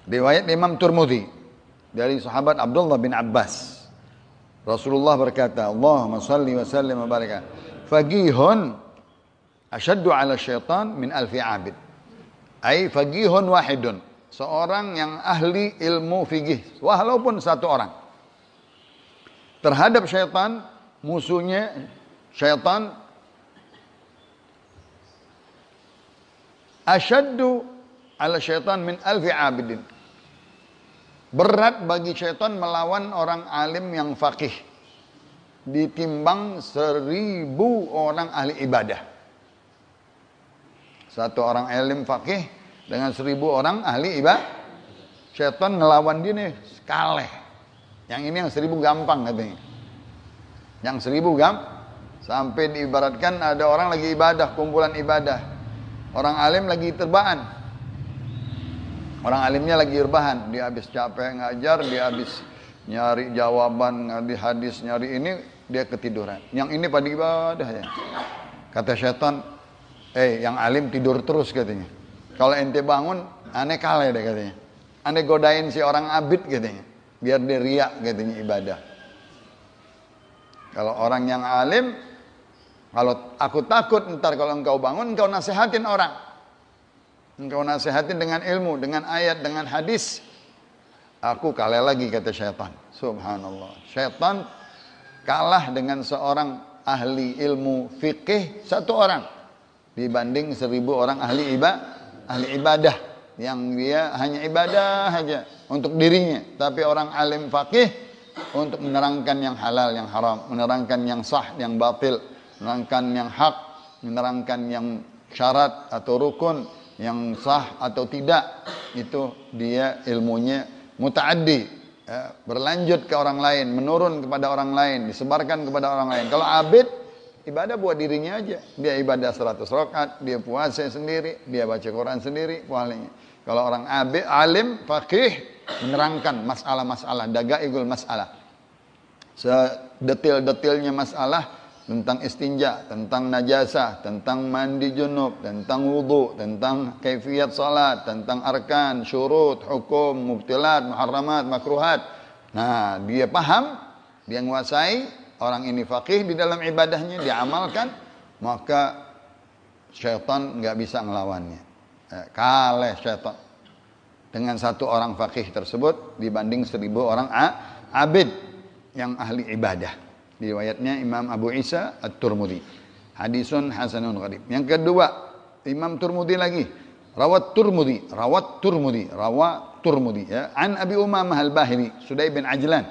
Riwayat Imam Tirmidzi dari sahabat Abdullah bin Abbas. Rasulullah berkata, Allahumma salli wa sallim wa baraka. Faqihun asyaddu 'ala syaitan min alfi 'abid. Ai faqihun wahidun. Seorang yang ahli ilmu fikih, walaupun satu orang. Terhadap syaitan, musuhnya syaitan asyaddu 'ala syaitan min alfi 'abidin. Berat bagi syaitan melawan orang alim yang faqih ditimbang 1000 orang ahli ibadah. Satu orang alim faqih dengan 1000 orang ahli ibadah. Syaitan ngelawan dia nih kaleh. Yang ini yang 1000 gampang katanya. Yang 1000 sampai diibaratkan ada orang lagi ibadah, kumpulan ibadah. Orang alim lagi terbaan. Orang alimnya lagi rebahan, dia habis capek ngajar, dia habis nyari jawaban, nyari hadis, nyari ini, dia ketiduran. Yang ini pada ibadah ya. Kata syaitan, yang alim tidur terus katanya. Kalau ente bangun, aneh kalah deh katanya. Aneh godain si orang abid katanya, biar dia riak katanya ibadah. Kalau orang yang alim, kalau aku takut ntar kalau engkau bangun, engkau nasihatin orang. Engkau nasihatin dengan ilmu, dengan ayat, dengan hadis. Aku kalah lagi kata syaitan. Subhanallah. Syaitan kalah dengan seorang ahli ilmu fikih satu orang dibanding 1000 orang ahli ibadah yang dia hanya ibadah saja untuk dirinya. Tapi orang alim fakih untuk menerangkan yang halal, yang haram, menerangkan yang sah, yang batil, menerangkan yang hak, menerangkan yang syarat atau rukun, yang sah atau tidak, itu dia ilmunya mutaaddi, berlanjut ke orang lain, menurun kepada orang lain, disebarkan kepada orang lain. Kalau abid, ibadah buat dirinya aja. Dia ibadah 100 rakaat, dia puasa sendiri, dia baca Quran sendiri, pahalanya. Kalau orang abid, alim, faqih, menerangkan masalah-masalah, dagaigul masalah. Sedetil-detilnya masalah, tentang istinja, tentang najasah, tentang mandi junub, tentang wudu, tentang kaifiyat salat, tentang arkan, syurut, hukum, mubtilat, muharramat, makruhat. Nah, dia paham, dia menguasai, orang ini faqih di dalam ibadahnya, dia amalkan, maka syaitan nggak bisa ngelawannya. Kalah syaitan dengan satu orang faqih tersebut dibanding 1000 orang abid yang ahli ibadah. Riwayatnya Imam Abu Isa At-Tirmidzi. Hadisun hasanun gharib. Yang kedua, Imam Tirmidzi lagi. Rawat Tirmidzi ya. An Abi Umamah Al-Bahili, Sudai bin Ajlan.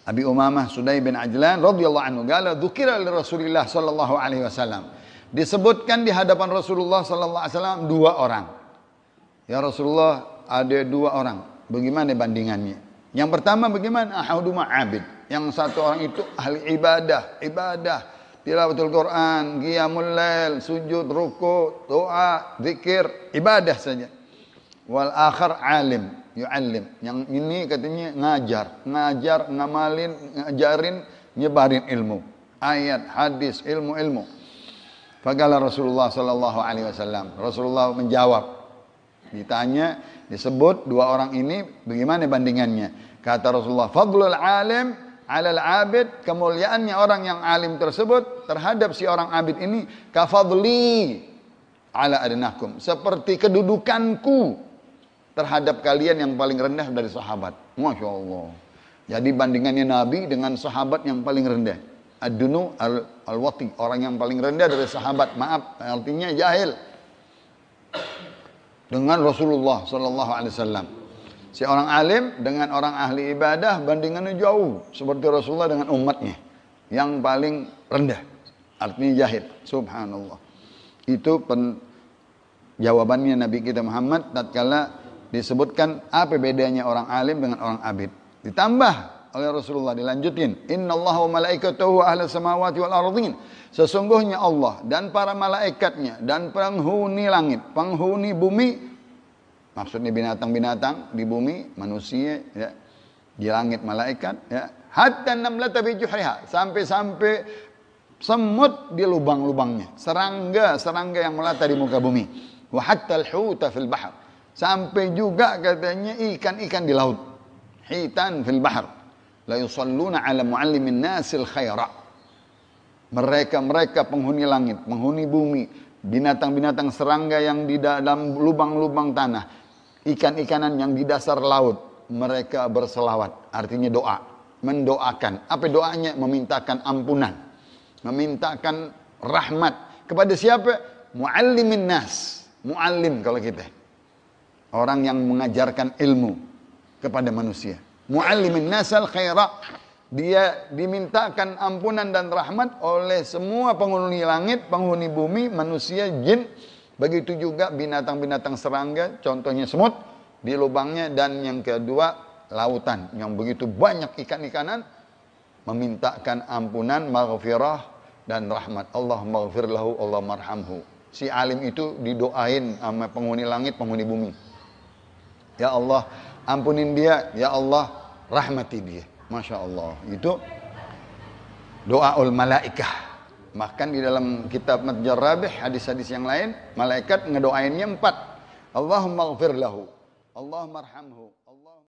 Abi Umamah Sudai bin Ajlan radhiyallahu anhu qala dzukira li Rasulillah sallallahu alaihi wasallam. Disebutkan di hadapan Rasulullah sallallahu alaihi wasallam 2 orang. Ya Rasulullah, ada 2 orang. Bagaimana bandingannya? Yang pertama bagaimana? Ahaduma abid. Yang satu orang itu ahli ibadah, tilawatul Quran, qiyamul lail, sujud, ruku, doa, zikir, ibadah saja. Wal akhar alim, yu'allim. Yang ini katanya ngajar, ngamalin, ngajarin, nyebarin ilmu. Ayat, hadis, ilmu. Faqala Rasulullah sallallahu alaihi wasallam. Rasulullah menjawab. Ditanya, disebut 2 orang ini bagaimana bandingannya? Kata Rasulullah, fadlul alim 'alal 'abid, kemuliaannya orang yang alim tersebut terhadap si orang abid ini kafadli 'ala adnakum, seperti kedudukanku terhadap kalian yang paling rendah dari sahabat. Masya Allah. Jadi bandingannya Nabi dengan sahabat yang paling rendah. Ad-dunu al-wati, orang yang paling rendah dari sahabat. Maaf, artinya jahil. Dengan Rasulullah sallallahu alaihi wasallam. Si orang alim dengan orang ahli ibadah bandingannya jauh. Seperti Rasulullah dengan umatnya yang paling rendah. Artinya jahil. Subhanallah. Itu jawabannya Nabi kita Muhammad tatkala disebutkan apa bedanya orang alim dengan orang abid. Ditambah oleh Rasulullah, dilanjutin. Innallaha wa malaikatahu ahla samawati wal ardhin. Sesungguhnya Allah dan para malaikatnya dan penghuni langit, penghuni bumi. Maksudnya binatang-binatang di bumi, manusia, ya, di langit malaikat, ya. Hatta namlata bi juhriha, sampai semut di lubang-lubangnya, serangga yang melata di muka bumi. Wa hatta al-huta fil bahr, Sampai juga katanya ikan-ikan di laut. Hitan fil bahr. La yusalluna ala muallimin nasil khaira. Mereka penghuni langit, penghuni bumi, binatang-binatang serangga yang di dalam lubang-lubang tanah, ikan-ikanan yang di dasar laut, mereka berselawat, artinya doa, mendoakan. Apa doanya? Memintakan ampunan, memintakan rahmat kepada siapa? Muallimin nas, muallim kalau kita, orang yang mengajarkan ilmu kepada manusia. Muallimin nasal khaira, dia dimintakan ampunan dan rahmat oleh semua penghuni langit, penghuni bumi, manusia, jin. Begitu juga binatang-binatang serangga, contohnya semut di lubangnya, dan yang kedua lautan yang begitu banyak ikan-ikanan, memintakan ampunan, maghfirah dan rahmat. Allah maghfir lahu, Allah marhamhu. Si alim itu didoain sama penghuni langit, penghuni bumi. Ya Allah, ampunin dia. Ya Allah, rahmati dia. Masya Allah. Itu doaul malaikah. Bahkan di dalam kitab Matjar Rabih, hadis-hadis yang lain, malaikat ngedoainnya 4. Allahumma ghfir lahu, Allahumma arhamhu.